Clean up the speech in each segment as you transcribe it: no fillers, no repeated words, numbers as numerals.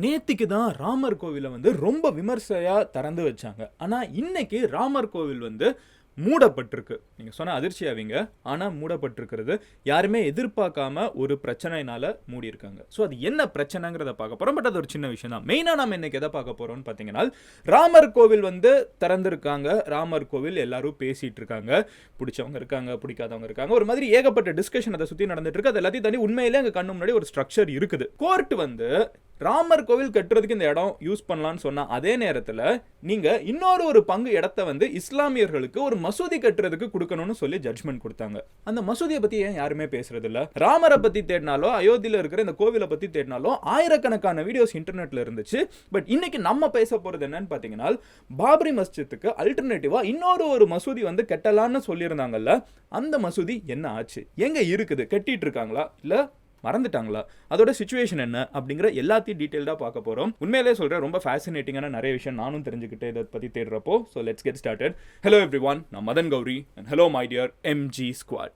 நேத்திக்கு தான் ராமர் கோவிலை வந்து ரொம்ப விமர்சையாக திறந்து வச்சாங்க. ஆனால் இன்னைக்கு ராமர் கோவில் வந்து மூடப்பட்டிருக்கு. நீங்கள் சொன்ன அதிர்ச்சியாவீங்க, ஆனால் மூடப்பட்டிருக்கிறது யாருமே எதிர்பார்க்காம ஒரு பிரச்சனைனால மூடியிருக்காங்க. ஸோ அது என்ன பிரச்சனைங்கிறத பார்க்க போகிறோம். பட் அது ஒரு சின்ன விஷயம் தான். மெயினாக நம்ம இன்னைக்கு எதை பார்க்க போகிறோம்னு பார்த்தீங்கன்னா, ராமர் கோவில் வந்து திறந்திருக்காங்க. ராமர் கோவில் எல்லாரும் பேசிகிட்டு இருக்காங்க. பிடிச்சவங்க இருக்காங்க, பிடிக்காதவங்க இருக்காங்க. ஒரு மாதிரி ஏகப்பட்ட டிஸ்கஷன் அதை சுற்றி நடந்துட்டு இருக்கு. அது எல்லாத்தையும் தாண்டி உண்மையிலே அங்கே கண்ணு முன்னாடி ஒரு ஸ்ட்ரக்சர் இருக்குது. கோர்ட் வந்து ராமர் கோவில் கட்டுறதுக்கு இந்த இடம் யூஸ் பண்ணலான்னு சொன்னா, அதே நேரத்தில் நீங்க இன்னொரு பங்கு இடத்த வந்து இஸ்லாமியர்களுக்கு ஒரு மசூதி கட்டுறதுக்கு கொடுக்கணும்னு சொல்லி ஜட்ஜ்மெண்ட் கொடுத்தாங்க. அந்த மசூதியை பத்தி ஏன் யாருமே பேசுறது இல்ல? ராமரை பத்தி தேடினாலோ அயோத்தியில இருக்கிற இந்த கோவிலை பத்தி தேடினாலோ ஆயிரக்கணக்கான வீடியோஸ் இன்டர்நெட்ல இருந்துச்சு. பட் இன்னைக்கு நம்ம பேச போறது என்னன்னு பாத்தீங்கன்னா, பாபரி மஸ்ஜித்துக்கு அல்டர்னேட்டிவா இன்னொரு மசூதி வந்து கட்டலான்னு சொல்லியிருந்தாங்கல்ல, அந்த மசூதி என்ன ஆச்சு? எங்க இருக்குது? கட்டிட்டு இருக்காங்களா இல்ல மறந்துட்டாங்களா? அதோட சிச்சுவேஷன் என்ன அப்படிங்கிற எல்லாத்தையும் டீடைல்டாக பார்க்க போகிறோம். உண்மையிலே சொல்கிறேன், ரொம்ப ஃபேசினேட்டிங்கான நிறைய விஷயம் நானும் தெரிஞ்சுக்கிட்டு இதை பற்றி தேடுறப்போ. So let's get started. Hello everyone, நான் Madan Gowri and hello my dear MG squad.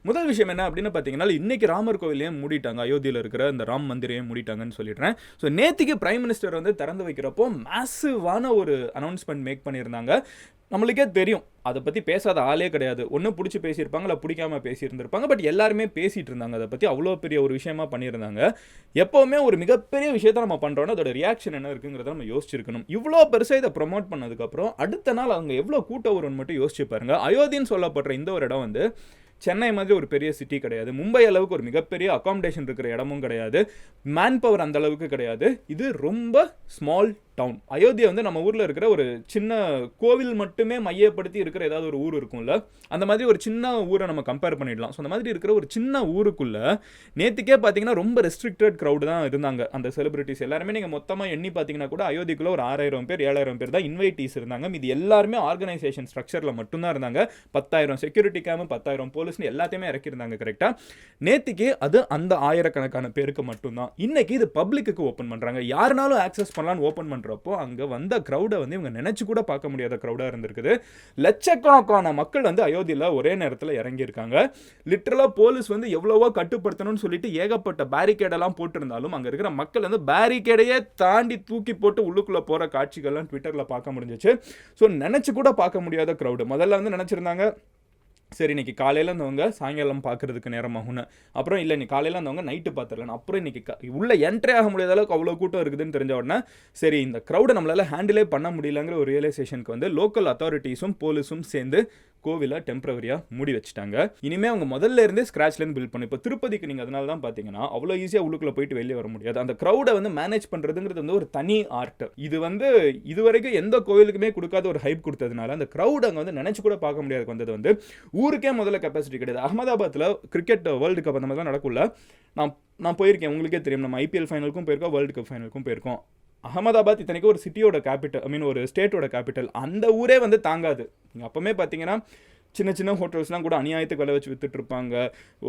முதல் விஷயம் என்ன அப்படின்னு பார்த்தீங்கன்னா, இன்னைக்கு ராமர் கோவிலையும் மூடிட்டாங்க. அயோத்தியில் இருக்கிற இந்த ராம் மந்திரையும் மூடிட்டாங்கன்னு சொல்லிடுறேன். ஸோ நேற்றுக்கு பிரைம் மினிஸ்டர் வந்து திறந்து வைக்கிறப்போ மேசிவான ஒரு அனௌன்ஸ்மெண்ட் மேக் பண்ணியிருந்தாங்க. நம்மளுக்கே தெரியும், அதை பற்றி பேசாத ஆளே கிடையாது. ஒன்று பிடிச்சி பேசியிருப்பாங்க, இல்லை பிடிக்காம பேசியிருந்திருப்பாங்க. பட் எல்லாருமே பேசிகிட்டு இருந்தாங்க. அதை பற்றி அவ்வளோ பெரிய ஒரு விஷயமா பண்ணியிருந்தாங்க. எப்போவுமே ஒரு மிகப்பெரிய விஷயத்த நம்ம பண்ணுறோன்னா அதோட ரியாக்ஷன் என்ன இருக்குங்கிறத நம்ம யோசிச்சிருக்கணும். இவ்வளோ பெருசாக இதை ப்ரொமோட் பண்ணதுக்கப்புறம் அடுத்த நாள் அவங்க எவ்வளோ கூட்டம் வரும்னு மட்டும் யோசிச்சு பாருங்க. அயோத்தின்னு சொல்லப்படுற இந்த ஒரு இடம் வந்து சென்னை மாதிரி ஒரு பெரிய சிட்டி கிடையாது. மும்பை அளவுக்கு ஒரு மிகப்பெரிய அகாமடேஷன் இருக்கிற இடமும் கிடையாது. மேன் பவர் அந்த அளவுக்கு கிடையாது. இது ரொம்ப ஸ்மால் டவுன். அயோத்தியா வந்து நம்ம ஊரில் இருக்கிற ஒரு சின்ன கோவில் மட்டுமே மையப்படுத்தி இருக்கிற ஏதாவது ஒரு ஊர் இருக்கும்ல, அந்த மாதிரி ஒரு சின்ன ஊரை நம்ம கம்பேர் பண்ணிடலாம். ஸோ அந்த மாதிரி இருக்கிற ஒரு சின்ன ஊருக்குள்ள நேற்றுக்கே பார்த்தீங்கன்னா ரொம்ப ரெஸ்ட்ரிக்டட் க்ரௌடு தான் இருந்தாங்க. அந்த செலிபிரிட்டிஸ் எல்லாருமே நீங்கள் மொத்தமாக எண்ணி பார்த்தீங்கன்னா கூட அயோத்திக்குள்ள ஒரு 6000 பேர் 7000 பேர் தான் இன்வைட்டீஸ் இருந்தாங்க. இது எல்லாருமே ஆர்கனைசேஷன் ஸ்ட்ரக்சரில் மட்டும்தான் இருந்தாங்க. 10,000 செக்யூரிட்டி கேமு, 10,000 போலீஸ்னு எல்லாத்தையுமே இறக்கியிருந்தாங்க. கரெக்டாக நேற்றுக்கு அது அந்த ஆயிரக்கணக்கான பேருக்கு மட்டும்தான். இன்னைக்கு இது பப்ளிக்கு ஓப்பன் பண்ணுறாங்க. யாருனாலும் ஆக்சஸ் பண்ணலான்னு ஓப்பன் பண்ணுறப்போ அங்கே வந்த க்ரௌடை வந்து இவங்க நினைச்சு கூட பார்க்க முடியாத க்ரௌடாக இருந்திருக்குது. லட்சக்கணக்கான மக்கள் வந்து அயோத்தியில் ஒரே நேரத்தில் இறங்கியிருக்காங்க. லிட்டரலாக போலீஸ் வந்து எவ்வளவோ கட்டுப்படுத்தணும்னு சொல்லிட்டு ஏகப்பட்ட பேரிகேடெல்லாம் போட்டிருந்தாலும் அங்கே இருக்கிற மக்கள் வந்து பேரிகேடையே தாண்டி தூக்கி போட்டு உள்ளுக்குள்ளே போகிற காட்சிகள்லாம் ட்விட்டரில் பார்க்க முடிஞ்சிச்சு. ஸோ நினச்சி கூட பார்க்க முடியாத க்ரௌடு. முதல்ல வந்து நினச்சிருந்தாங்க, சரி இன்னைக்கு காலையில் இருந்தவங்க சாயங்காலம் பார்க்கறதுக்கு நேரமாகும்னு. அப்புறம் இல்லை இன்னைக்கு காலையில் இருந்தவங்க நைட்டு பார்த்துடலாம். அப்புறம் இன்னைக்கு உள்ள என்ட்ரி ஆக முடியாத அளவுக்கு அவ்வளோ கூட்டம் இருக்குதுன்னு தெரிஞ்ச உடனே சரி இந்த க்ரௌடை நம்மளால் ஹேண்டிலே பண்ண முடியலங்கிற ஒரு ரியலைசேஷனுக்கு வந்து லோக்கல் அத்தாரிட்டிஸும் போலீஸும் சேர்ந்து கோவிலை டெம்பரவரியாக மூடி வச்சுட்டாங்க. இனிமேல் அவங்க முதல்ல இருந்தே ஸ்க்ராட்ச்லேருந்து பில்ட் பண்ணி, இப்போ திருப்பதிக்கு நீங்கள் அதனால தான் பார்த்தீங்கன்னா அவ்வளோ ஈஸியாக உள்ளுக்குள்ளே போயிட்டு வெளியே வர முடியாது. அந்த க்ரௌடை வந்து மேனேஜ் பண்ணுறதுங்கிறது வந்து ஒரு தனி ஆர்ட். இது வந்து இதுவரைக்கும் எந்த கோவிலுக்குமே கொடுக்காத ஒரு ஹைப் கொடுத்ததுனால அந்த க்ரௌட் அங்கே வந்து நினச்சி கூட பார்க்க முடியாது வந்தது. வந்து ஊருக்கே முதல்ல கெப்பாசிட்டி கிடையாது. அகமதாபாத்தில் கிரிக்கெட் வேர்ல்டு கப் அந்த மாதிரி தான் நடக்கும்ல, நான் போயிருக்கேன், உங்களுக்கே தெரியும். நம்ம ஐபிஎல் ஃபைனலுக்கும் போயிருக்கோம், வேர்ல்டு கப் ஃபைனலுக்கும் போயிருக்கோம். அகமதாபாத் இத்தனைக்கும் ஒரு சிட்டியோட கேபிட்டல், ஒரு ஸ்டேட்டோட கேபிட்டல். அந்த ஊரே வந்து தாங்காது. நீங்கள் அப்போவுமே பார்த்தீங்கன்னா சின்ன சின்ன ஹோட்டல்ஸ்லாம் கூட அநியாயத்துக்கு விலை வச்சு வித்துட்டு இருப்பாங்க.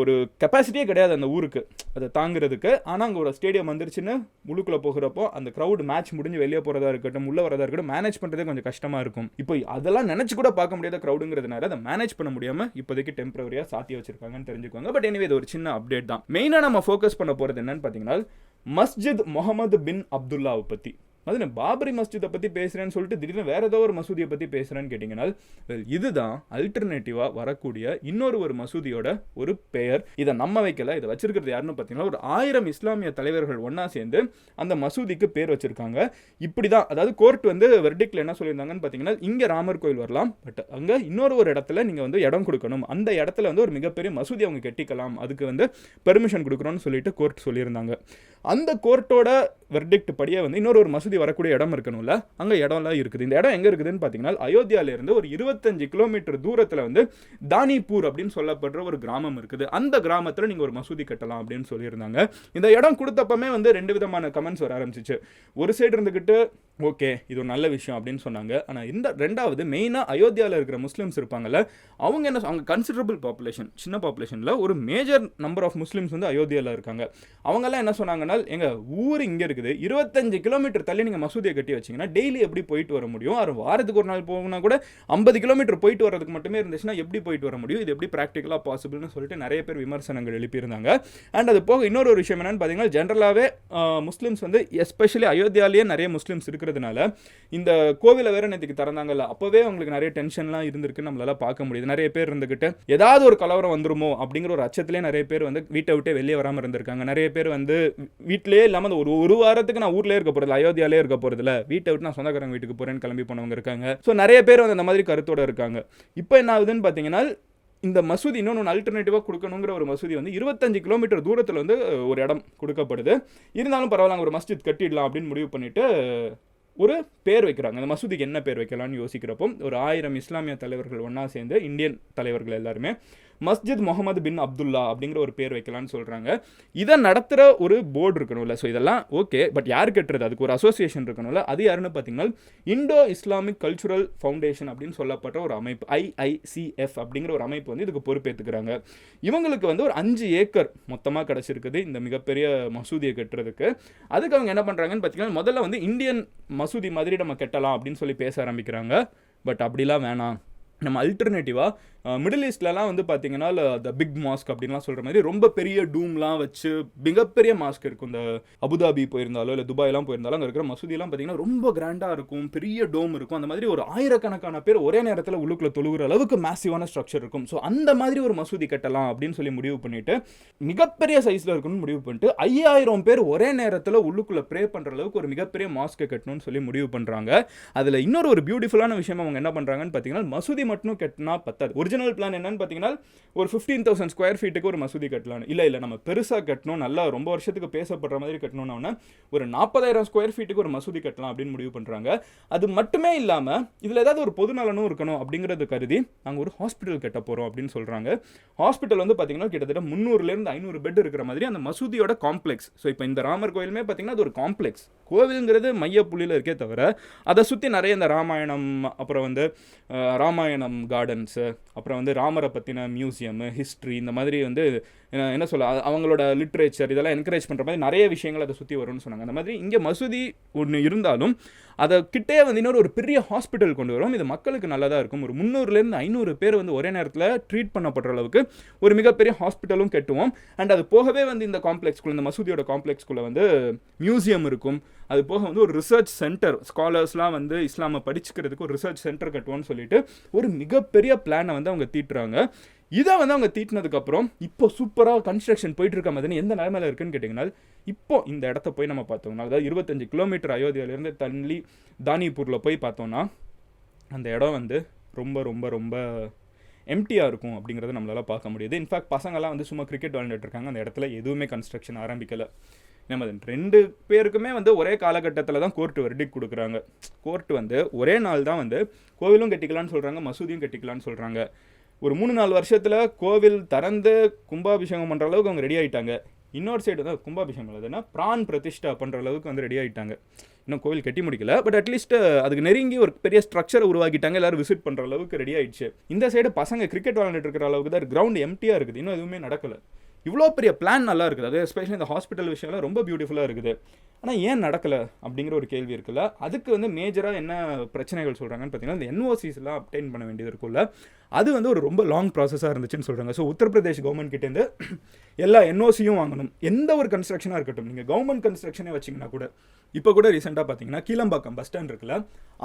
ஒரு கெப்பாசிட்டியே கிடையாது அந்த ஊருக்கு அதை தாங்கிறதுக்கு. ஆனால் அங்கே ஒரு ஸ்டேடியம் வந்துருச்சுன்னு முழுக்குள்ளே போகிறப்போ அந்த க்ரௌட் மேட்ச் முடிஞ்சு வெளியே போகிறதா இருக்கட்டும், உள்ளே வரதா இருக்கட்டும், மேனேஜ் பண்ணுறதே கொஞ்சம் கஷ்டமாக இருக்கும். இப்போ அதெல்லாம் நினச்சி கூட பார்க்க முடியாத க்ரௌடுங்கிறதுனால அதை மேனேஜ் பண்ண முடியாமல் இப்போதைக்கு டெம்பரவரியாக சாத்தி வச்சிருக்காங்கன்னு தெரிஞ்சுக்கோங்க. பட் எனிவே இது ஒரு சின்ன அப்டேட் தான். மெயினாக நம்ம ஃபோக்கஸ் பண்ண போகிறது என்னன்னு பார்த்தீங்கன்னா, மஸ்ஜித் முகமது பின் அப்துல்லாவை பற்றி. அது பாபரி மஸ்ஜிதை பற்றி பேசுகிறேன்னு சொல்லிட்டு திடீர்னு வேறு ஏதோ ஒரு மசூதியை பற்றி பேசுகிறேன்னு கேட்டிங்கன்னா, இதுதான் அல்டர்னேட்டிவாக வரக்கூடிய ஒரு மசூதியோட ஒரு பெயர். இதை நம்ம வைக்கல, இதை வச்சிருக்கிறது யாருன்னு பார்த்தீங்கன்னா ஒரு 1000 இஸ்லாமிய தலைவர்கள் ஒன்றா சேர்ந்து அந்த மசூதிக்கு பேர் வச்சிருக்காங்க. இப்படி தான், அதாவது கோர்ட் வந்து வெர்டிக்டில் என்ன சொல்லியிருந்தாங்கன்னு பார்த்தீங்கன்னா, இங்கே ராமர் கோயில் வரலாம், பட் அங்கே ஒரு இடத்துல நீங்கள் வந்து இடம் கொடுக்கணும், அந்த இடத்துல வந்து ஒரு மிகப்பெரிய மசூதி அவங்க கட்டிக்கலாம், அதுக்கு வந்து பெர்மிஷன் கொடுக்குறோன்னு சொல்லிட்டு கோர்ட் சொல்லியிருந்தாங்க. அந்த கோர்ட்டோட வெர்டிக்ட் படியே வந்து ஒரு மசூதி வரக்கூடிய இடம் இருக்கணும்ல, அங்கே இடம்லாம் இருக்குது. இந்த இடம் எங்கே இருக்குதுன்னு பார்த்தீங்கன்னா, அயோத்தியாவிலிருந்து ஒரு 25 கிலோமீட்டர் தூரத்தில் வந்து தானிப்பூர் அப்படின்னு சொல்லப்படுற ஒரு கிராமம் இருக்குது. அந்த கிராமத்தில் நீங்கள் ஒரு மசூதி கட்டலாம் அப்படின்னு சொல்லியிருந்தாங்க. இந்த இடம் கொடுத்தப்பமே வந்து 2 விதமான கமெண்ட்ஸ் வர ஆரம்பிச்சிச்சு. ஒரு சைடு இருந்துக்கிட்டு ஓகே இது ஒரு நல்ல விஷயம் அப்படின்னு சொன்னாங்க. ஆனால் இந்த ரெண்டாவது மெயினாக அயோத்தியாவில் இருக்கிற முஸ்லீம்ஸ் இருப்பாங்கல்ல, அவங்க கன்சிடரபிள் பாப்புலேஷன், சின்ன பாப்புலேஷனில் ஒரு மேஜர் நம்பர் ஆஃப் முஸ்லீம்ஸ் வந்து அயோத்தியாவில் இருக்காங்க. அவங்கெல்லாம் என்ன சொன்னாங்கன்னா, பார்த்தீங்கன்னா எங்கள் ஊர் இங்கே இருக்குது, 25 கிலோமீட்டர் தள்ளி நீங்கள் மசூதியை கட்டி வச்சிங்கன்னா டெய்லி எப்படி போயிட்டு வர முடியும்? அது வாரத்துக்கு ஒரு நாள் போகணும்னா கூட 50 கிலோமீட்டர் போயிட்டு வரதுக்கு மட்டுமே இருந்துச்சுன்னா எப்படி போயிட்டு வர முடியும்? இது எப்படி ப்ராக்டிக்கலாக பாசிபிள்னு சொல்லிட்டு நிறைய பேர் விமர்சனங்கள் எழுப்பியிருந்தாங்க. அண்ட் அது போக இன்னொரு ஒரு விஷயம் என்னன்னு பார்த்தீங்கன்னா, ஜென்ரலாகவே முஸ்லீம்ஸ் வந்து எஸ்பெஷலி அயோத்தியாலேயே நிறைய முஸ்லீம்ஸ் இருக்கிறதுனால இந்த கோவிலை வேற நேற்றுக்கு திறந்தாங்கல்ல, அப்போவே அவங்களுக்கு நிறைய டென்ஷன்லாம் இருந்திருக்கு, நம்மளால பார்க்க முடியுது. நிறைய பேர் இருந்துக்கிட்டு ஏதாவது ஒரு கலவரம் வந்துருமோ அப்படிங்கிற ஒரு அச்சத்திலே நிறைய பேர் வந்து வீட்டை விட்டே வெளியே வராமல் இருந்திருக்காங்க. நிறைய பேர் வந்து வீட்டிலேயே இல்லாமல் ஒரு வாரத்துக்கு நான் ஊர்லேயே இருக்க போகிறது, அயோத்தியாலே இருக்க போகிறதுல, வீட்டை விட்டு நான் சொந்தக்காரங்க வீட்டுக்கு போகிறேன்னு கிளம்பி போனவங்க இருக்காங்க. ஸோ நிறைய பேர் வந்து அந்த மாதிரி கருத்தோட இருக்காங்க. இப்போ என்ன ஆகுதுன்னு பார்த்தீங்கன்னா, இந்த மசூதி இன்னொன்று அல்டர்னேட்டிவாக கொடுக்கணுங்கிற ஒரு மசூதி வந்து 25 கிலோமீட்டர் தூரத்தில் வந்து ஒரு இடம் கொடுக்கப்படுது. இருந்தாலும் பரவாயில்ல, ஒரு மஸ்ஜித் கட்டிடலாம் அப்படின்னு முடிவு பண்ணிட்டு ஒரு பேர் வைக்கிறாங்க. அந்த மசூதிக்கு என்ன பேர் வைக்கலாம்னு யோசிக்கிறப்போ ஒரு 1000 இஸ்லாமிய தலைவர்கள் ஒன்றா சேர்ந்து, இந்தியன் தலைவர்கள் எல்லாருமே மஸ்ஜித் முகமது பின் அப்துல்லா அப்படிங்கிற ஒரு பேர் வைக்கலான்னு சொல்கிறாங்க. இதை நடத்துகிற ஒரு போர்டு இருக்கணும்ல. ஸோ இதெல்லாம் ஓகே, பட் யார் கட்டுறது? அதுக்கு ஒரு அசோசியேஷன் இருக்கணும்ல. அது யாருன்னு பார்த்தீங்கன்னா இண்டோ இஸ்லாமிக் கல்ச்சுரல் ஃபவுண்டேஷன் அப்படின்னு சொல்லப்பட்ட ஒரு அமைப்பு, IICF அப்படிங்கிற ஒரு அமைப்பு வந்து இதுக்கு பொறுப்பேற்றுக்கிறாங்க. இவங்களுக்கு வந்து ஒரு 5 ஏக்கர் மொத்தமாக கிடச்சிருக்குது இந்த மிகப்பெரிய மசூதியை கட்டுறதுக்கு. அதுக்கு அவங்க என்ன பண்ணுறாங்கன்னு பார்த்தீங்கன்னா, முதல்ல வந்து இந்தியன் மசூதி மாதிரி நம்ம கட்டலாம் அப்படின்னு சொல்லி பேச ஆரம்பிக்கிறாங்க. பட் அப்படிலாம் வேணாம், நம்ம அல்டர்னேட்டிவாக மிடில் ஈஸ்ட்லலாம் வந்து பார்த்தீங்கன்னா த பிக் மாஸ்க் அப்படின்லாம் சொல்கிற மாதிரி ரொம்ப பெரிய டூம்லாம் வச்சு மிகப்பெரிய மாஸ்க் இருக்கும். இந்த அபுதாபி போயிருந்தாலோ இல்லை துபாயெலாம் போயிருந்தாலும் அங்கே இருக்கிற மசூதியெல்லாம் பார்த்தீங்கன்னா ரொம்ப கிராண்டாக இருக்கும், பெரிய டோம் இருக்கும். அந்த மாதிரி ஒரு ஆயிரக்கணக்கான பேர் ஒரே நேரத்தில் உள்ளுக்குள்ள தொழுகிற அளவுக்கு மேசிவான ஸ்ட்ரக்சர் இருக்கும். ஸோ அந்த மாதிரி ஒரு மசூதி கட்டலாம் அப்படின்னு சொல்லி முடிவு பண்ணிட்டு, மிகப்பெரிய சைஸில் இருக்கணும்னு முடிவு பண்ணிட்டு 5000 பேர் ஒரே நேரத்தில் உள்ளுக்குள்ளே ப்ரே பண்ணுற அளவுக்கு ஒரு மிகப்பெரிய மாஸ்க்கை கட்டணும்னு சொல்லி முடிவு பண்ணுறாங்க. அதில் இன்னொரு ஒரு பியூட்டிஃபுல்லான விஷயம் அவங்க என்ன பண்ணுறாங்கன்னு பார்த்தீங்கன்னா, மசூதி மட்டும் கட்டினா பத்தாது. ஒரிஜினல் பிளான் என்னன்னு பார்த்தீங்கன்னா ஒரு 15,000 ஸ்கொயர் ஃபீட்டுக்கு ஒரு மசூதி கட்டலாம். இல்லை நம்ம பெருசாக கட்டணும், நல்லா ரொம்ப வருஷத்துக்கு பேசப்படுற மாதிரி கட்டணும்னா ஒரு 40,000 ஸ்கொயர் ஃபீட்டுக்கு ஒரு மசூதி கட்டலாம் அப்படின்னு முடிவு பண்ணுறாங்க. அது மட்டுமே இல்லாமல் இதில் ஏதாவது ஒரு பொது நலனும் இருக்கணும் அப்படிங்கிறது கருதி நாங்கள் ஒரு ஹாஸ்பிட்டல் கட்ட போகிறோம் அப்படின்னு சொல்கிறாங்க. ஹாஸ்பிட்டல் வந்து பார்த்தீங்கன்னா கிட்டத்தட்ட 300லேருந்து 500 பெட் இருக்கிற மாதிரி அந்த மசூதியோட காம்ப்ளெக்ஸ். ஸோ இப்போ இந்த ராமர் கோயிலுமே பார்த்தீங்கன்னா அது ஒரு காம்ப்ளெக்ஸ். கோவிலுங்கிறது மையப்புள்ளியில் இருக்கே தவிர அதை சுற்றி நிறைய இந்த ராமாயணம், அப்புறம் வந்து ராமாயணம் கார்டன்ஸு, அப்புறம் வந்து ராமரை பற்றின மியூசியம், ஹிஸ்ட்ரி, இந்த மாதிரி வந்து என்ன சொல்ல அவங்களோட லிட்ரேச்சர் இதெல்லாம் என்கரேஜ் பண்ணுற மாதிரி நிறைய விஷயங்கள் அதை சுற்றி வரும்னு சொன்னாங்க. அந்த மாதிரி இங்கே மசூதி ஒன்று இருந்தாலும் அதை கிட்டே வந்து இன்னொரு ஒரு பெரிய ஹாஸ்பிட்டல் கொண்டு வரும். இது மக்களுக்கு நல்லதாக இருக்கும். ஒரு 300லேருந்து 500 பேர் வந்து ஒரே நேரத்தில் ட்ரீட் பண்ணப்படுற அளவுக்கு ஒரு மிகப்பெரிய ஹாஸ்பிட்டலும் கட்டுவோம். அண்ட் அது போகவே வந்து இந்த காம்ப்ளெக்ஸ்குள்ளே, இந்த மசூதியோட காம்ப்ளெக்ஸ்குள்ளே வந்து மியூசியம் இருக்கும். அது போக வந்து ஒரு ரிசர்ச் சென்டர், ஸ்காலர்ஸ்லாம் வந்து இஸ்லாமை படிச்சுக்கிறதுக்கு ஒரு ரிசர்ச் சென்டர் கட்டுவோம்னு சொல்லிட்டு ஒரு மிகப்பெரிய பிளானை வந்து அவங்க தீட்டுறாங்க. இதை வந்து அவங்க தீட்டினதுக்கப்புறம் இப்போ சூப்பராக கன்ஸ்ட்ரக்ஷன் போயிட்டு இருக்க மாதிரி எந்த நிலைமையில இருக்குன்னு கேட்டிங்கன்னா, இப்போ இந்த இடத்த போய் நம்ம பார்த்தோம்னா, அதாவது 25 கிலோமீட்டர் அயோத்தியாவிலேருந்து தள்ளி தானிப்பூரில் போய் பார்த்தோம்னா அந்த இடம் வந்து ரொம்ப ரொம்ப ரொம்ப எம்டியாக இருக்கும் அப்படிங்கிறத நம்மளால் பார்க்க முடியுது. இன்ஃபேக்ட் பசங்கள்லாம் வந்து சும்மா கிரிக்கெட் விளையாண்டுட்டு இருக்காங்க. அந்த இடத்துல எதுவுமே கன்ஸ்ட்ரக்ஷன் ஆரம்பிக்கலை. நம்ம 2 பேருக்குமே வந்து ஒரே காலகட்டத்தில் தான் கோர்ட்டு வெர்டிக்ட் கொடுக்குறாங்க. கோர்ட்டு வந்து ஒரே நாள் தான் வந்து கோவிலும் கட்டிக்கலான்னு சொல்கிறாங்க, மசூதியும் கட்டிக்கலான்னு சொல்கிறாங்க. ஒரு 3-4 வருஷத்தில் கோவில் திறந்து கும்பாபிஷேகம் பண்ணுற அளவுக்கு அவங்க ரெடி ஆகிட்டாங்க. இன்னொரு சைடு தான் கும்பாபிஷேகம் இல்லைன்னா பிரான் பிரதிஷ்டா பண்ணுற அளவுக்கு வந்து ரெடி ஆகிட்டாங்க. இன்னும் கோவில் கட்டி முடிக்கல, பட் அட்லீஸ்ட் அதுக்கு நெருங்கி ஒரு பெரிய ஸ்ட்ரக்சரை உருவாக்கிட்டாங்க, எல்லாரும் விசிட் பண்ணுற அளவுக்கு ரெடி ஆகிடுச்சு. இந்த சைடு பசங்க கிரிக்கெட் விளையாண்டுட்டு இருக்கிற அளவுக்கு தான் கிரவுண்ட் எம்டியாக இருக்குது, இன்னும் எதுவுமே நடக்கலை. இவ்வளோ பெரிய பிளான் நல்லா இருக்குது. அது எஸ்பெஷலி இந்த ஹாஸ்பிட்டல் விஷயம்லாம் ரொம்ப பியூட்டிஃபுல்லாக இருக்குது. ஆனால் ஏன் நடக்கலை அப்படிங்கிற ஒரு கேள்வி இருக்குல்ல. அதுக்கு வந்து மேஜராக என்ன பிரச்சனைகள் சொல்கிறாங்கன்னு பார்த்தீங்கன்னா, இந்த NOCஸ்லாம் அப்டைன் பண்ண வேண்டியது இருக்குல்ல, அது வந்து ஒரு ரொம்ப லாங் ப்ராசஸாக இருந்துச்சுன்னு சொல்கிறாங்க. ஸோ உத்தரப்பிரதேஷ் கவர்மெண்ட் கிட்டேருந்து எல்லா NOCயும் வாங்கணும். எந்த ஒரு கன்ஸ்ட்ரக்ஷனாக இருக்கட்டும், நீங்கள் கவர்மெண்ட் கன்ஸ்ட்ரக்ஷனே வச்சிங்கன்னா கூட, இப்போ கூட ரீசெண்டாக பார்த்தீங்கன்னா கீழம்பாக்கம் பஸ் ஸ்டாண்ட் இருக்குல்ல,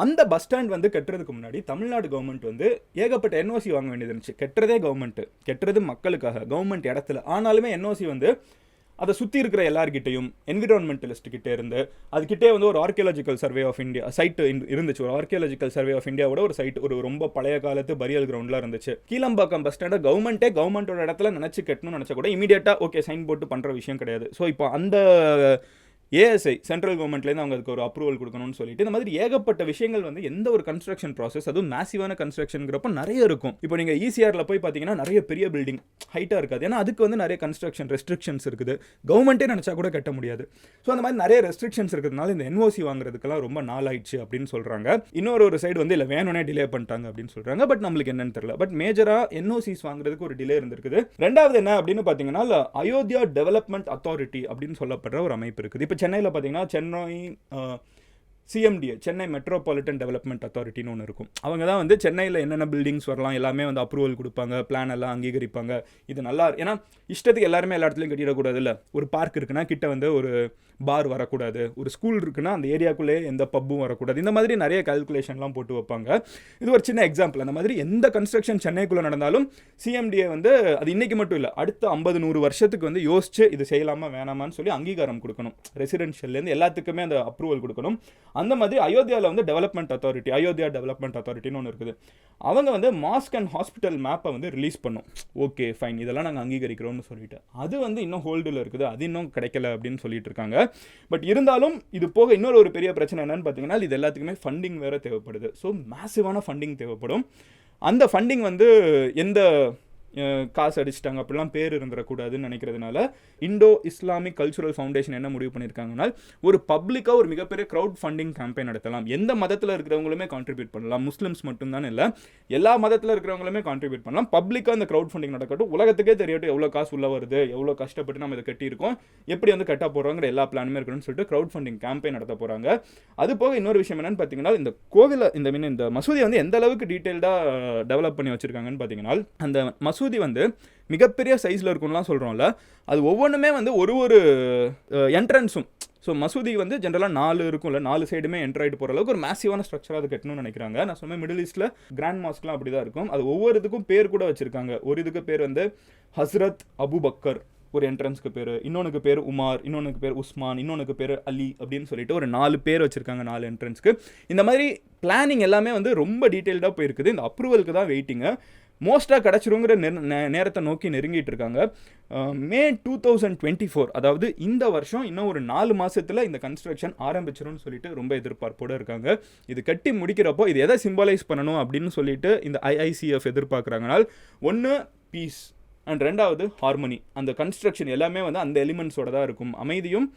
அந்த பஸ் ஸ்டாண்ட் வந்து கட்டுறதுக்கு முன்னாடி தமிழ்நாடு கவர்மெண்ட் வந்து ஏகப்பட்ட NOC வாங்க வேண்டியது இருந்துச்சு. கட்டுறதே கவர்மெண்ட்டு, கட்டுறது மக்களுக்காக கவர்மெண்ட் இடத்துல. ஆனாலுமே NOC வந்து அதை சுற்றி இருக்கிற எல்லார்கிட்டையும் என்விரான்மெண்டலிஸ்ட் கிட்டே இருந்து அதுக்கிட்டே வந்து ஒரு archaeological survey of India site இருந்துச்சு. ஒரு ஆர்கியாலஜிக்கல் சர்வே ஆஃப் இந்தியாவோட ஒரு சைட், ஒரு ரொம்ப பழைய காலத்து பரியல் கிரவுண்ட்லாம் இருந்துச்சு. கீழம்பாக்கம் பஸ் ஸ்டாண்டை கவர்மெண்ட்டோட இடத்துல நினச்சி கட்டணும்னு நினச்சா கூட இமீடியட்டாக ஓகே சைன் போட்டு பண்ணுற விஷயம் கிடையாது. ஸோ இப்போ அந்த ஏஎஸ்ஐ சென்ட்ரல் கவர்மெண்ட்லேருந்து அவங்க அதுக்கு ஒரு அப்ரூவல் கொடுக்கணும்னு சொல்லிட்டு இந்த மாதிரி ஏகப்பட்ட விஷயங்கள் வந்து எந்த ஒரு கன்ஸ்ட்ரக்ஷன் ப்ராசஸ், அதுவும் மேசிவான கன்ஸ்ட்ரக்ஷன்ங்கிறப்ப நிறைய இருக்கும். இப்போ நீங்கள் ஈசிஆரில் போய் பார்த்தீங்கன்னா நிறைய பெரிய பில்டிங் ஹைட்டாக இருக்காது, ஏன்னா அதுக்கு வந்து நிறைய கன்ஸ்ட்ரக்ஷன் ரெஸ்ட்ரிக்ஷன்ஸ் இருக்குது, கவர்மெண்ட்டே நினச்சா கூட கட்ட முடியாது. ஸோ அந்த மாதிரி நிறைய ரெஸ்ட்ரிக்ஷன்ஸ் இருக்கிறதுனால இந்த என்ஓசி வாங்குறதுக்கெல்லாம் ரொம்ப நாள் ஆயிடுச்சு அப்படின்னு சொல்கிறாங்க. இன்னொரு சைடு வந்து இல்லை வேணும்னே டிலே பண்ணிட்டாங்க அப்படின்னு சொல்கிறாங்க. பட் நம்மளுக்கு என்னன்னு தெரியல. பட் மேஜராக என்ஓசிஸ் வாங்குறதுக்கு ஒரு டிலே இருந்திருக்குது. ரெண்டாவது என்ன அப்படின்னு பார்த்தீங்கன்னா அயோத்தியா டெவலப்மெண்ட் அத்தாரிட்டி அப்படின்னு சொல்லப்படுற ஒரு அமைப்பு இருக்குது. இப்போ சென்னையில் பார்த்தீங்கன்னா Chennai CMDA, Chennai metropolitan development அத்தாரிட்டின்னு ஒன்று இருக்கும். அவங்க தான் வந்து சென்னையில் என்னென்ன பில்டிங்ஸ் வரலாம் எல்லாமே வந்து அப்ரூவல் கொடுப்பாங்க, பிளான் எல்லாம் அங்கீகரிப்பாங்க. இது நல்லா, ஏன்னா இஷ்டத்துக்கு எல்லாருமே எல்லா இடத்துலையும் கட்டிடக்கூடாது. இல்லை, ஒரு பார்க் இருக்குன்னா கிட்ட வந்து ஒரு பார் வரக்கூடாது, ஒரு ஸ்கூல் இருக்குன்னா அந்த ஏரியாக்குள்ளேயே எந்த பப்பும் வரக்கூடாது. இந்த மாதிரி நிறைய கால்குலேஷன்லாம் போட்டு வைப்பாங்க. இது ஒரு சின்ன எக்ஸாம்பிள். அந்த மாதிரி எந்த கன்ஸ்ட்ரக்ஷன் சென்னைக்குள்ளே நடந்தாலும் சிஎம்டிஏ வந்து அது இன்றைக்கி மட்டும் இல்லை, அடுத்த 50-100 வருஷத்துக்கு வந்து யோசிச்சு இது செய்யலாமா வேணாமான்னு சொல்லி அங்கீகாரம் கொடுக்கணும். ரெசிடென்ஷியல்லேருந்து எல்லாத்துக்குமே அந்த அப்ரூவல் கொடுக்கணும். அந்த மாதிரி அயோத்தியாவில் வந்து டெவலப்மெண்ட் அத்தாரிட்டி, அயோத்தியா டெவலப்மெண்ட் அத்தாரிட்டின்னு ஒன்று இருக்குது. அவங்க வந்து மாஸ்க் அண்ட் ஹாஸ்பிட்டல் மேப்பை வந்து ரிலீஸ் பண்ணும். ஓகே ஃபைன், இதெல்லாம் நாங்கள் அங்கீகரிக்கிறோம்னு சொல்லிட்டு அது வந்து இன்னும் ஹோல்டில் இருக்குது, அது இன்னும் கிடைக்கல அப்படின்னு சொல்லிட்டு இருக்காங்க. பட் இருந்தாலும் இது போக இன்னொரு பெரிய பிரச்சனை என்னன்னு பார்த்தீங்கன்னா இது எல்லாத்துக்குமே ஃபண்டிங் வேறு தேவைப்படுது. ஸோ மேசிவான ஃபண்டிங் தேவைப்படும். அந்த ஃபண்டிங் வந்து எந்த காசு அடிச்சிட்டாங்க அப்படிலாம் பேர் இருந்துடக்கூடாதுன்னு நினைக்கிறதுனால இண்டோ இஸ்லாமிக் கல்ச்சுரல் ஃபவுண்டேஷன் என்ன முடிவு பண்ணியிருக்காங்கன்னா ஒரு பப்ளிக்காக ஒரு மிகப்பெரிய க்ரௌட் ஃபண்டிங் கேம்பெயின் நடத்தலாம். எந்த மதத்தில் இருக்கிறவங்களுமே கான்ட்ரிபியூட் பண்ணலாம், முஸ்லிம்ஸ் மட்டும்தான் இல்லை, எல்லா மதத்தில் இருக்கிறவங்களுமே கான்ட்ரிபியூட் பண்ணலாம். பப்ளிக்காக அந்த க்ரௌட் ஃபண்டிங் நடக்கட்டும், உலகத்துக்கே தெரியட்டும் எவ்வளோ காசு உள்ள வருது, எவ்வளோ கஷ்டப்பட்டு நம்ம இதை கட்டியிருக்கோம், எப்படி வந்து கட்ட போகிறோங்கிற எல்லா பிளானுமே இருக்கணும்னு சொல்லிட்டு க்ரௌட் ஃபண்டிங் கேம்பெயின் நடத்த போகிறாங்க. அது போக இன்னொரு விஷயம் என்னன்னு பார்த்தீங்கன்னா இந்த கோவிலை இந்த மசூதியை வந்து எந்த அளவுக்கு டீட்டெயில்டாக டெவலப் பண்ணி வச்சிருக்காங்கன்னு பார்த்தீங்கன்னா அந்த மசூதி வந்து மிகப்பெரிய சைஸில் இருக்கும்லாம் சொல்கிறோம்ல, அது ஒவ்வொன்றுமே வந்து ஒரு என்ட்ரன்ஸும். ஸோ மசூதி வந்து ஜென்ரலாக 4 இருக்கும்ல, 4 சைடுமே என்ட்ரு ஆகிட்டு போகிற அளவுக்கு ஒரு மேசிவான ஸ்ட்ரக்சராக அது கட்டணும்னு நினைக்கிறாங்க. நான் சொன்னேன் மிடில் ஈஸ்ட்டில் கிராண்ட் மாஸ்க்லாம் அப்படி தான் இருக்கும். அது ஒவ்வொரு இதுக்கும் பேர் கூட வச்சுருக்காங்க. ஒரு இதுக்கு பேர் வந்து ஹஸ்ரத் அபுபக்கர், ஒரு என்ட்ரன்ஸ்க்கு பேர், இன்னொன்றுக்கு பேர் உமார், இன்னொன்றுக்கு பேர் உஸ்மான், இன்னொன்றுக்கு பேர் அலி அப்படின்னு சொல்லிட்டு ஒரு 4 பேர் வச்சுருக்காங்க 4 என்ட்ரன்ஸ்க்கு. இந்த மாதிரி பிளானிங் எல்லாமே வந்து ரொம்ப டீட்டெயில்டாக போயிருக்குது. இந்த அப்ரூவலுக்கு தான் வெயிட்டிங்க. மோஸ்ட்டாக கிடச்சிருங்கிற நேரத்தை நோக்கி நெருங்கிட்டு இருக்காங்க. மே 2024, அதாவது இந்த வருஷம் இன்னும் ஒரு 4 மாதத்தில் இந்த கன்ஸ்ட்ரக்ஷன் ஆரம்பிச்சிரும்னு சொல்லிட்டு ரொம்ப எதிர்பார்ப்போடு இருக்காங்க. இது கட்டி முடிக்கிறப்போ இது எதை சிம்பாலைஸ் பண்ணணும் அப்படின்னு சொல்லிட்டு இந்த ஐஐசிஎஃப் எதிர்பார்க்குறாங்கனால், ஒன்று பீஸ் அண்ட் ரெண்டாவது ஹார்மனி. அந்த கன்ஸ்ட்ரக்ஷன் எல்லாமே வந்து அந்த எலிமெண்ட்ஸோட தான் இருக்கும். அமைதியும்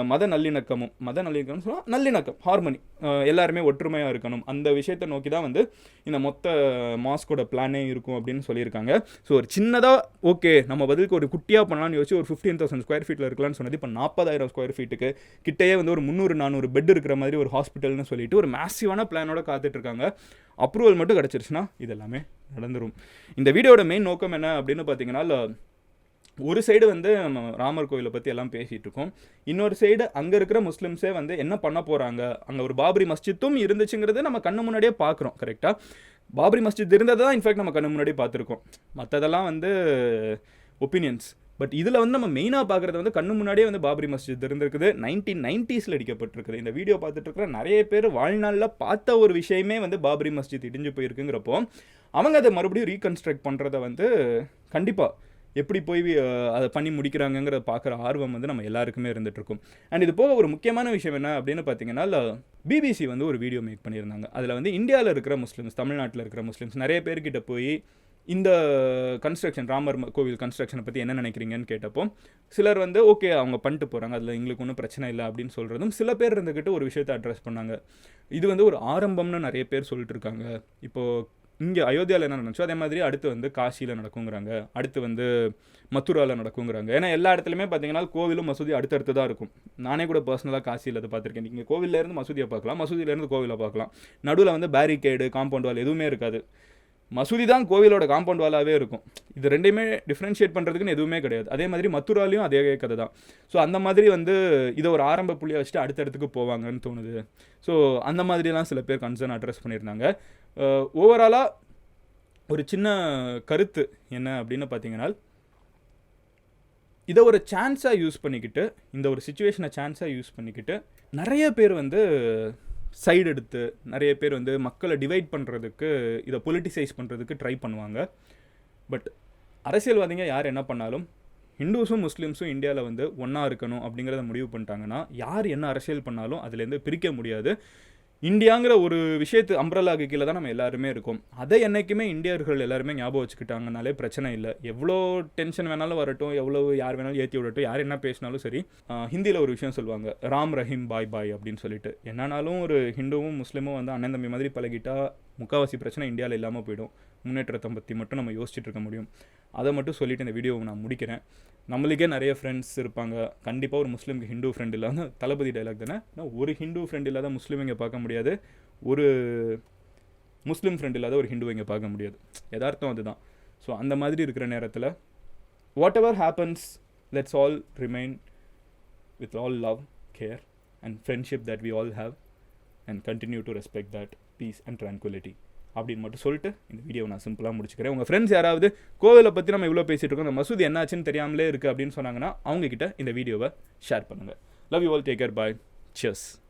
மத நல்லிணக்கமும், சொன்னால் நல்லிணக்கம், ஹார்மனி, எல்லாருமே ஒற்றுமையாக இருக்கணும். அந்த விஷயத்தை நோக்கி தான் வந்து இந்த மொத்த மாஸ்கோட பிளானே இருக்கும் அப்படின்னு சொல்லியிருக்காங்க. ஸோ ஒரு சின்னதாக ஓகே நம்ம பதிலுக்கு ஒரு குட்டியாக பண்ணலான்னு யோசிச்சு ஒரு 15,000 ஸ்கொயர் ஃபீட்டில் இருக்கலாம்னு சொன்னது இப்போ 40,000 ஸ்கொயர் ஃபீட்டுக்கு கிட்டேயே வந்து ஒரு 300-400 பெட் இருக்கிற மாதிரி ஒரு ஹாஸ்பிட்டல்னு சொல்லிட்டு ஒரு மேசிவான பிளானோட காத்துட்ருக்காங்க. அப்ரூவல் மட்டும் கிடச்சிருச்சுன்னா இது எல்லாமே நடந்துடும். இந்த வீடியோட மெயின் நோக்கம் என்ன அப்படின்னு பார்த்தீங்கன்னா, ஒரு சைடு வந்து நம்ம ராமர் கோயிலை பற்றி எல்லாம் பேசிகிட்டு இருக்கோம், இன்னொரு சைடு அங்கே இருக்கிற முஸ்லிம்ஸே வந்து என்ன பண்ண போகிறாங்க, அங்கே ஒரு பாபரி மஸ்ஜித்தும் இருந்துச்சுங்கிறது நம்ம கண்ணு முன்னாடியே பார்க்குறோம். கரெக்டாக பாபரி மஸ்ஜித் இருந்தது தான் இன்ஃபேக்ட் நம்ம கண்ணு முன்னாடியே பார்த்துருக்கோம். மற்றதெல்லாம் வந்து ஒப்பீனியன்ஸ். பட் இதில் வந்து நம்ம மெயினாக பார்க்குறது வந்து கண்ணு முன்னாடியே வந்து பாபரி மஸ்ஜித் இருந்திருக்குது, 1990s அடிக்கப்பட்டிருக்குது. இந்த வீடியோ பார்த்துட்டு இருக்கிற நிறைய பேர் வாழ்நாளில் பார்த்த ஒரு விஷயமே வந்து பாபரி மஸ்ஜித் இடிஞ்சு போயிருக்குங்கிறப்போ அவங்க அதை மறுபடியும் ரீகன்ஸ்ட்ரக்ட் பண்ணுறதை வந்து கண்டிப்பாக எப்படி போய் அதை பண்ணி முடிக்கிறாங்கங்கிறத பார்க்குற ஆர்வம் வந்து நம்ம எல்லாருக்குமே இருந்துகிட்ருக்கும். அண்ட் இது போக ஒரு முக்கியமான விஷயம் என்ன அப்படின்னு பார்த்தீங்கன்னா, பிபிசி வந்து ஒரு வீடியோ மேக் பண்ணியிருந்தாங்க. அதில் வந்து இந்தியாவில் இருக்கிற முஸ்லிம்ஸ், தமிழ்நாட்டில் இருக்கிற முஸ்லிம்ஸ் நிறைய பேர்கிட்ட போய் இந்த கன்ஸ்ட்ரக்ஷன், ராமர் கோவில் கன்ஸ்ட்ரக்ஷனை பற்றி என்ன நினைக்கிறீங்கன்னு கேட்டப்போ சிலர் வந்து ஓகே அவங்க பண்ணிட்டு போகிறாங்க, அதில் எங்களுக்கு ஒன்றும் பிரச்சனை இல்லை அப்படின்னு சொல்கிறதும், சில பேர் இருந்துக்கிட்டு ஒரு விஷயத்தை அட்ரஸ் பண்ணாங்க. இது வந்து ஒரு ஆரம்பம்னு நிறைய பேர் சொல்லிட்டு இருக்காங்க. இப்போது இங்கே அயோத்தியாவில் என்ன நடந்துச்சோ அதே மாதிரி அடுத்து வந்து காசியில் நடக்குங்கிறாங்க, அடுத்து வந்து மதுராவில் நடக்குங்கிறாங்க. ஏன்னா எல்லா இடத்துலையுமே பார்த்தீங்கன்னா கோவிலும் மசூதி அடுத்தடுத்து தான் இருக்கும். நானே கூட பர்சனலாக காசியில் அதை பார்த்துருக்கேன். நீங்கள் கோவிலேருந்து மசூதியை பார்க்கலாம், மசூதியிலேருந்து கோவிலை பார்க்கலாம். நடுவில் வந்து பேரிகேடு, காம்பவுண்ட் வால் எதுவுமே இருக்காது. மசூதி தான் கோவிலோட காம்பவுண்ட் வாலாகவே இருக்கும். இது ரெண்டையுமே டிஃப்ரென்ஷியேட் பண்ணுறதுக்குன்னு எதுவுமே கிடையாது. அதே மாதிரி மதுராலையும் அதே கதை தான். ஸோ அந்த மாதிரி வந்து இதை ஒரு ஆரம்ப புள்ளியை வச்சுட்டு அடுத்தடுத்துக்கு போவாங்கன்னு தோணுது. ஸோ அந்த மாதிரிலாம் சில பேர் கன்சர்ன் அட்ரஸ் பண்ணியிருந்தாங்க. ஓவராலாக ஒரு சின்ன கருத்து என்ன அப்படின்னு பார்த்தீங்கன்னா, இதை ஒரு சான்ஸாக யூஸ் பண்ணிக்கிட்டு, இந்த ஒரு சிச்சுவேஷனை சான்ஸாக யூஸ் பண்ணிக்கிட்டு நிறைய பேர் வந்து சைடு எடுத்து நிறைய பேர் வந்து மக்களை டிவைட் பண்ணுறதுக்கு, இதை பொலிட்டிசைஸ் பண்ணுறதுக்கு ட்ரை பண்ணுவாங்க. பட் அரசியல்வாதிங்க யார் என்ன பண்ணாலும் ஹிந்துஸும் முஸ்லீம்ஸும் இந்தியாவில் வந்து ஒன்றா இருக்கணும் அப்படிங்கிறத முடிவு பண்ணிட்டாங்கன்னா யார் என்ன அரசியல் பண்ணாலும் அதுலேருந்து பிரிக்க முடியாது. இந்தியாங்கிற ஒரு விஷயத்து அம்ப்ரலாக்கு கீழே தான் நம்ம எல்லாருமே இருக்கோம். அதை என்றைக்குமே இந்தியர்கள் எல்லாருமே ஞாபகம் வச்சுக்கிட்டாங்கனாலே பிரச்சனை இல்லை. எவ்வளோ டென்ஷன் வேணாலும் வரட்டும், எவ்வளோ யார் வேணாலும் ஏற்றி விடட்டும், யார் என்ன பேசினாலும் சரி. ஹிந்தியில் ஒரு விஷயம் சொல்லுவாங்க, ராம் ரஹீம் பாய் பாய் அப்படின்னு சொல்லிட்டு. என்னன்னாலும் ஒரு ஹிந்துவும் முஸ்லீமும் வந்து அண்ணன் தம்பி மாதிரி பழகிட்டா முக்கால்வாசி பிரச்சனை இந்தியாவில் இல்லாமல் போயிடும். முன்னேற்றத்தை பற்றி மட்டும் நம்ம யோசிச்சுட்டு இருக்க முடியும். அதை மட்டும் சொல்லிவிட்டு இந்த வீடியோவை நான் முடிக்கிறேன். நம்மளுக்கே நிறைய ஃப்ரெண்ட்ஸ் இருப்பாங்க. கண்டிப்பாக ஒரு முஸ்லீமுக்கு ஹிந்து ஃப்ரெண்ட் இல்லாத தளபதி டைலாக் தானே, ஒரு ஹிந்து ஃப்ரெண்ட் இல்லாத முஸ்லீம் இங்கே பார்க்க முடியாது, ஒரு முஸ்லீம் ஃப்ரெண்ட் இல்லாத ஒரு ஹிந்து இங்கே பார்க்க முடியாது. யதார்த்தம் அதுதான். ஸோ அந்த மாதிரி இருக்கிற நேரத்தில் whatever happens, let's all remain with all love, care and friendship that we all have and continue to respect that peace and tranquillity அப்படின்னு மட்டும் சொல்லிட்டு இந்த வீடியோவை நான் சிம்பிளாக முடிச்சுக்கிறேன். உங்கள் ஃப்ரெண்ட்ஸ் யாராவது கோவிலை பற்றி நம்ம இவ்வளோ பேசிகிட்டு இருக்கோம், அந்த மசூதி என்னாச்சுன்னு தெரியாமலே இருக்குது அப்படின்னு சொன்னாங்கன்னா அவங்கக்கிட்ட இந்த வீடியோவை ஷேர் பண்ணுங்கள். Love you all, take care, bye, cheers.